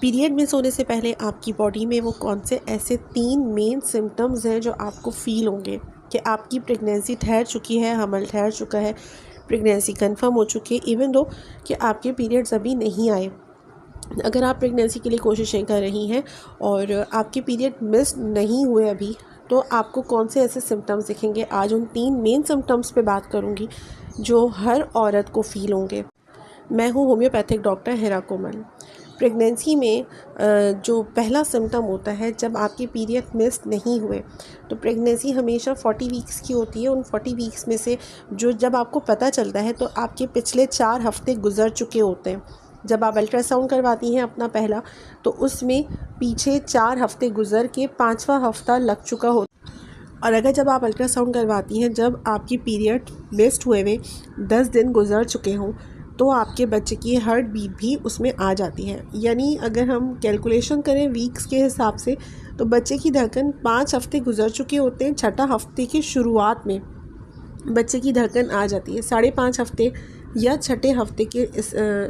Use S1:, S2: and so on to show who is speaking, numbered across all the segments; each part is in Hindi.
S1: पीरियड मिस होने से पहले आपकी बॉडी में वो कौन से ऐसे 3 मेन सिम्टम्स हैं जो आपको फ़ील होंगे कि आपकी प्रेगनेंसी ठहर चुकी है, हमल ठहर चुका है, प्रेगनेंसी कंफर्म हो चुकी है, इवन दो कि आपके पीरियड्स अभी नहीं आए। अगर आप प्रेगनेंसी के लिए कोशिशें कर रही हैं और आपके पीरियड मिस नहीं हुए अभी, तो आपको कौन से ऐसे सिम्टम्स दिखेंगे। आज उन 3 मेन सिम्टम्स पे बात करूँगी जो हर औरत को फ़ील होंगे। मैं हूँ होम्योपैथिक डॉक्टर हिरा कोमल। प्रेगनेंसी में जो पहला सिम्टम होता है जब आपके पीरियड मिस नहीं हुए, तो प्रेगनेंसी हमेशा 40 वीक्स की होती है। उन 40 वीक्स में से जब आपको पता चलता है तो आपके पिछले 4 हफ्ते गुजर चुके होते हैं। जब आप अल्ट्रासाउंड करवाती हैं अपना पहला, तो उसमें पीछे 4 हफ्ते गुजर के 5वां हफ्ता लग चुका होता है। और अगर जब आप अल्ट्रासाउंड करवाती हैं जब आपकी पीरियड मिस्ड हुए 10 दिन गुजर चुके हों, तो आपके बच्चे की हार्ट बीट भी उसमें आ जाती है। यानी अगर हम कैलकुलेशन करें वीक्स के हिसाब से, तो बच्चे की धड़कन 5 हफ्ते गुजर चुके होते हैं। 6ठा हफ्ते की शुरुआत में बच्चे की धड़कन आ जाती है। 5.5 हफ्ते या 6ठे हफ्ते के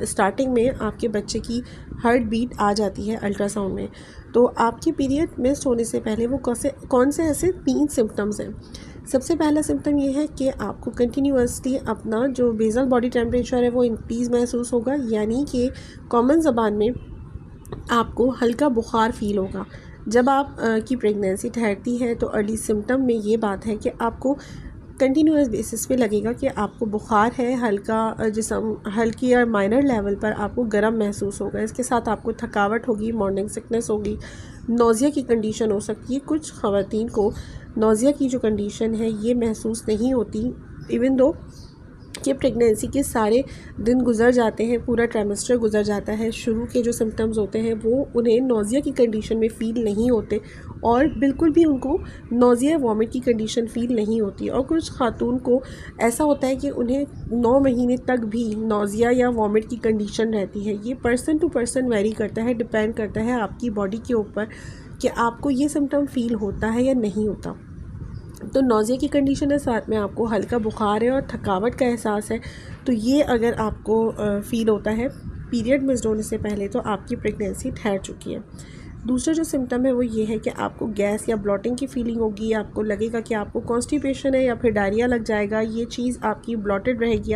S1: स्टार्टिंग में आपके बच्चे की हार्ट बीट आ जाती है अल्ट्रासाउंड में। तो आपकी पीरियड मिस होने से पहले वो कौन से ऐसे 3 सिम्टम्स हैं। सबसे पहला सिम्टम ये है कि आपको कंटिन्यूअसली अपना जो बेसल बॉडी टेम्परेचर है वो इंक्रीज़ महसूस होगा, यानी कि कॉमन ज़बान में आपको हल्का बुखार फ़ील होगा। जब आप की प्रेगनेंसी ठहरती है तो अर्ली सिम्टम में ये बात है कि आपको कंटिन्यूअस बेसिस पे लगेगा कि आपको बुखार है, हल्का जिस्म हल्की या माइनर लेवल पर आपको गर्म महसूस होगा। इसके साथ आपको थकावट होगी, मॉर्निंग सिकनेस होगी, नोज़िया की कंडीशन हो सकती है। कुछ ख़वातीन को नोज़िया की जो कंडीशन है ये महसूस नहीं होती, इवन दो कि प्रेगनेंसी के सारे दिन गुजर जाते हैं, पूरा ट्राइमेस्टर गुजर जाता है। शुरू के जो सिम्टम्स होते हैं वो उन्हें नोज़िया की कंडीशन में फ़ील नहीं होते और बिल्कुल भी उनको नोज़िया वॉमिट की कंडीशन फ़ील नहीं होती। और कुछ खातून को ऐसा होता है कि उन्हें 9 महीने तक भी नोज़िया या वॉमिट की कंडीशन रहती है। ये पर्सन टू पर्सन वेरी करता है, डिपेंड करता है आपकी बॉडी के ऊपर कि आपको ये सिम्टम फ़ील होता है या नहीं होता। तो नोज़िया की कंडीशन है, साथ में आपको हल्का बुखार है और थकावट का एहसास है। तो ये अगर आपको फ़ील होता है पीरियड मिस होने से पहले, तो आपकी प्रेगनेंसी ठहर चुकी है। दूसरा जो सिम्टम है वो ये है कि आपको गैस या ब्लॉटिंग की फीलिंग होगी। आपको लगेगा कि आपको कॉन्स्टिपेशन है या फिर डायरिया लग जाएगा। ये चीज़ आपकी ब्लॉटेड रहेगी।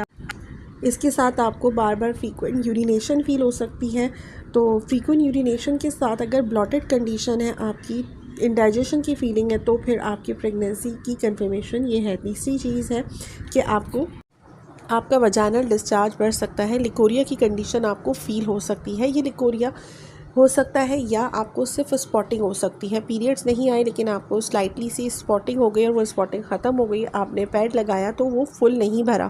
S1: इसके साथ आपको बार बार फ्रीक्वेंट यूरिनेशन फ़ील हो सकती है। तो फ्रीक्वेंट यूरिनेशन के साथ अगर ब्लॉटेड कंडीशन है, आपकी इंडाइजेशन की फीलिंग है, तो फिर आपकी प्रेगनेंसी की कंफर्मेशन ये है। तीसरी चीज़ है कि आपका वजाइनल डिस्चार्ज बढ़ सकता है। लिकोरिया की कंडीशन आपको फ़ील हो सकती है। ये लिकोरिया हो सकता है या आपको सिर्फ स्पॉटिंग हो सकती है। पीरियड्स नहीं आए लेकिन आपको स्लाइटली सी स्पॉटिंग हो गई और वो स्पॉटिंग ख़त्म हो गई, आपने पैड लगाया तो वो फुल नहीं भरा,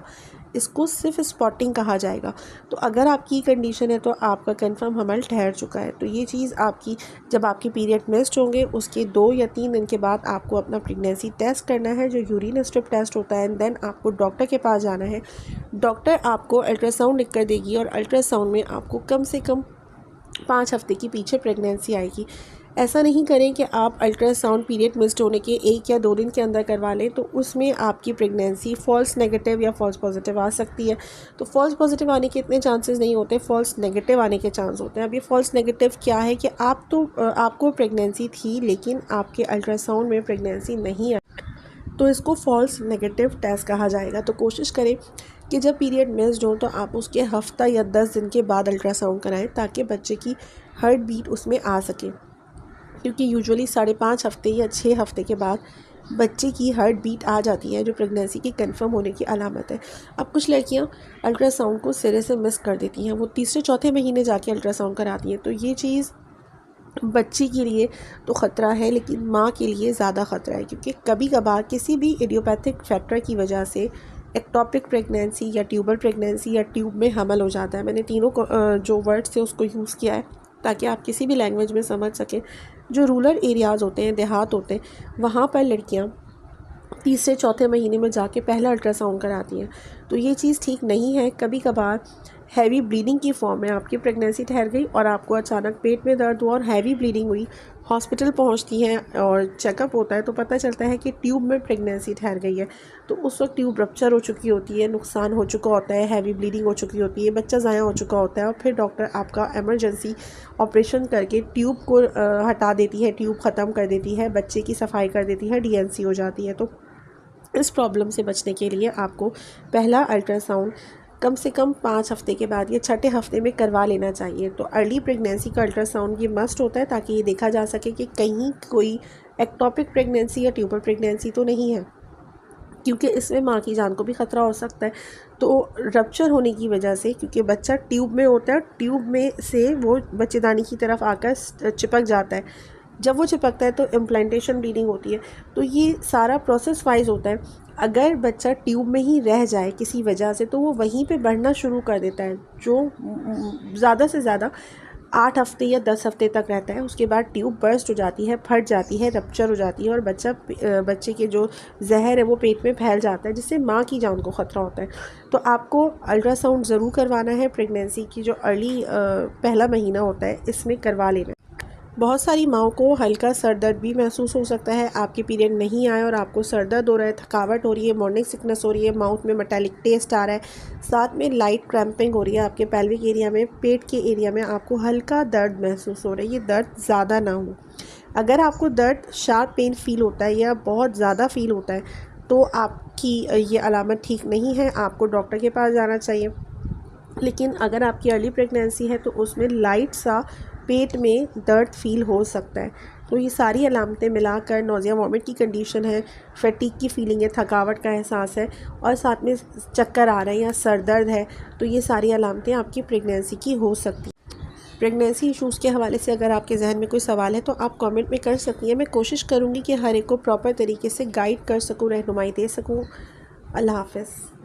S1: इसको सिर्फ स्पॉटिंग कहा जाएगा। तो अगर आपकी कंडीशन है तो आपका कंफर्म हमल ठहर चुका है। तो ये चीज़ आपकी जब आपके पीरियड मिस्ड होंगे उसके 2 या 3 दिन के बाद आपको अपना प्रेगनेंसी टेस्ट करना है, जो यूरिन स्ट्रिप टेस्ट होता है। एंड देन आपको डॉक्टर के पास जाना है। डॉक्टर आपको अल्ट्रासाउंड लिख कर देगी और अल्ट्रासाउंड में आपको कम से कम 5 हफ्ते की पीछे प्रेगनेंसी आएगी। ऐसा नहीं करें कि आप अल्ट्रासाउंड पीरियड मिस्ड होने के 1 या 2 दिन के अंदर करवा लें, तो उसमें आपकी प्रेगनेंसी फ़ॉल्स नेगेटिव या फ़ॉल्स पॉजिटिव आ सकती है। तो फ़ॉल्स पॉजिटिव आने के इतने चांसेस नहीं होते, फ़ॉल्स नेगेटिव आने के चांस होते हैं। अब ये फ़ॉल्स नेगेटिव क्या है कि आपको प्रेगनेंसी थी लेकिन आपके अल्ट्रासाउंड में प्रेगनेंसी नहीं आई, तो इसको फ़ॉल्स नेगेटिव टेस्ट कहा जाएगा। तो कोशिश करें कि जब पीरियड मिस्ड हो तो आप उसके हफ्ता या 10 दिन के बाद अल्ट्रासाउंड कराएं, ताकि बच्चे की हार्ट बीट उसमें आ सके। क्योंकि यूजुअली 5.5 हफ्ते या 6 हफ्ते के बाद बच्चे की हार्ट बीट आ जाती है, जो प्रेगनेंसी की कंफर्म होने की अलामत है। अब कुछ लड़कियां अल्ट्रासाउंड को सिरे से मिस कर देती हैं, वो तीसरे चौथे महीने जाके अल्ट्रासाउंड कराती हैं। तो ये चीज़ बच्ची के लिए तो ख़तरा है, लेकिन माँ के लिए ज़्यादा ख़तरा है, क्योंकि कभी कभार किसी भी इडियोपैथिक फैक्टर की वजह से एक्टोपिक प्रेगनेंसी या ट्यूबल प्रेगनेंसी या ट्यूब में हमल हो जाता है। मैंने तीनों जो वर्ड्स थे उसको यूज़ किया है ताकि आप किसी भी लैंग्वेज में समझ सकें। जो रूरल एरियाज़ होते हैं, देहात होते हैं, वहाँ पर लड़कियाँ तीसरे चौथे महीने में जाके पहला अल्ट्रासाउंड कराती हैं। तो ये चीज़ ठीक नहीं है। कभी कभार हैवी ब्लीडिंग की फॉर्म में आपकी प्रेगनेंसी ठहर गई और आपको अचानक पेट में दर्द हुआ और हैवी ब्लीडिंग हुई, हॉस्पिटल पहुंचती हैं और चेकअप होता है तो पता चलता है कि ट्यूब में प्रेगनेंसी ठहर गई है। तो उस वक्त ट्यूब रप्चर हो चुकी होती है, नुकसान हो चुका होता है, हैवी ब्लीडिंग हो चुकी होती है, बच्चा ज़ाया हो चुका होता है और फिर डॉक्टर आपका एमरजेंसी ऑपरेशन करके ट्यूब को हटा देती है, ट्यूब ख़त्म कर देती है, बच्चे की सफाई कर देती है, डीएनसी हो जाती है। तो इस प्रॉब्लम से बचने के लिए आपको पहला अल्ट्रासाउंड कम से कम 5 हफ्ते के बाद या छठे हफ्ते में करवा लेना चाहिए। तो अर्ली प्रेगनेंसी का अल्ट्रासाउंड ये मस्ट होता है ताकि ये देखा जा सके कि कहीं कोई एक्टोपिक प्रेगनेंसी या ट्यूबर प्रेगनेंसी तो नहीं है, क्योंकि इसमें माँ की जान को भी ख़तरा हो सकता है। तो रप्चर होने की वजह से, क्योंकि बच्चा ट्यूब में होता है, ट्यूब में से वो बच्चेदानी की तरफ आकर चिपक जाता है, जब वो चिपकता है तो इम्प्लांटेशन ब्लीडिंग होती है। तो ये सारा प्रोसेस वाइज होता है। अगर बच्चा ट्यूब में ही रह जाए किसी वजह से तो वो वहीं पे बढ़ना शुरू कर देता है, जो ज़्यादा से ज़्यादा 8 हफ्ते या 10 हफ्ते तक रहता है। उसके बाद ट्यूब बर्स्ट हो जाती है, फट जाती है, रप्चर हो जाती है और बच्चे के जो जहर है वो पेट में फैल जाता है, जिससे माँ की जान को ख़तरा होता है। तो आपको अल्ट्रासाउंड ज़रूर करवाना है। प्रेगनेंसी की जो अर्ली पहला महीना होता है इसमें करवा लेना। बहुत सारी माँओं को हल्का सर दर्द भी महसूस हो सकता है। आपके पीरियड नहीं आए और आपको सर दर्द हो रहा है, थकावट हो रही है, मॉर्निंग सिकनेस हो रही है, माउथ में मेटालिक टेस्ट आ रहा है, साथ में लाइट क्रैम्पिंग हो रही है, आपके पेल्विक एरिया में, पेट के एरिया में आपको हल्का दर्द महसूस हो रहा है, ये दर्द ज़्यादा ना हो। अगर आपको दर्द शार्प पेन फील होता है या बहुत ज़्यादा फील होता है तो आपकी ये अलामत ठीक नहीं है, आपको डॉक्टर के पास जाना चाहिए। लेकिन अगर आपकी अर्ली प्रेगनेंसी है तो उसमें लाइट सा पेट में दर्द फील हो सकता है। तो ये सारी अलामतें मिलाकर नौजिया वॉमिट की कंडीशन है, फटीग की फीलिंग है, थकावट का एहसास है और साथ में चक्कर आ रहे हैं या सर दर्द है, तो ये सारी अलामतें आपकी प्रेगनेंसी की हो सकती हैं। प्रेगनेंसी इशूज़ के हवाले से अगर आपके जहन में कोई सवाल है तो आप कमेंट में कर सकती हैं। मैं कोशिश करूँगी कि हर एक को प्रॉपर तरीके से गाइड कर सकूँ, रहनुमाई दे सकूँ। अल्लाह हाफ़िज़।